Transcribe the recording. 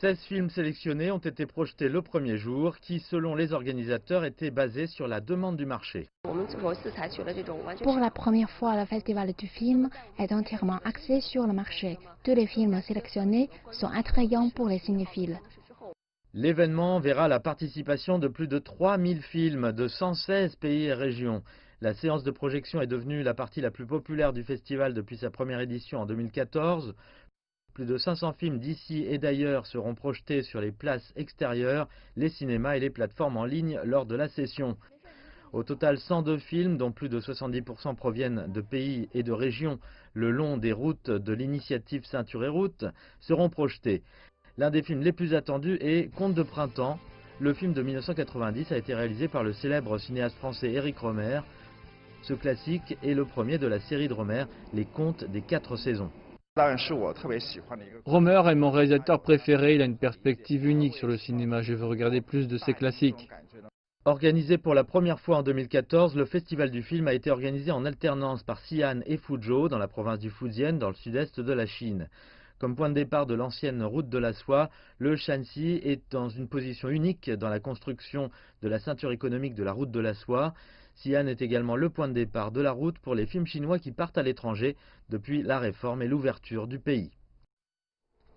16 films sélectionnés ont été projetés le premier jour, qui, selon les organisateurs, étaient basés sur la demande du marché. Pour la première fois, le festival du film est entièrement axé sur le marché. Tous les films sélectionnés sont attrayants pour les cinéphiles. L'événement verra la participation de plus de 3000 films de 116 pays et régions. La séance de projection est devenue la partie la plus populaire du festival depuis sa première édition en 2014. Plus de 500 films d'ici et d'ailleurs seront projetés sur les places extérieures, les cinémas et les plateformes en ligne lors de la session. Au total, 102 films, dont plus de 70% proviennent de pays et de régions le long des routes de l'initiative Ceinture et Route, seront projetés. L'un des films les plus attendus est Contes de printemps. Le film de 1990 a été réalisé par le célèbre cinéaste français Éric Rohmer. Ce classique est le premier de la série de Rohmer, Les Contes des 4 saisons. Rohmer est mon réalisateur préféré, il a une perspective unique sur le cinéma, je veux regarder plus de ses classiques. Organisé pour la première fois en 2014, le festival du film a été organisé en alternance par Xi'an et Fuzhou dans la province du Fujian, dans le sud-est de la Chine. Comme point de départ de l'ancienne route de la soie, le Shanxi est dans une position unique dans la construction de la ceinture économique de la route de la soie. Xi'an est également le point de départ de la route pour les films chinois qui partent à l'étranger depuis la réforme et l'ouverture du pays.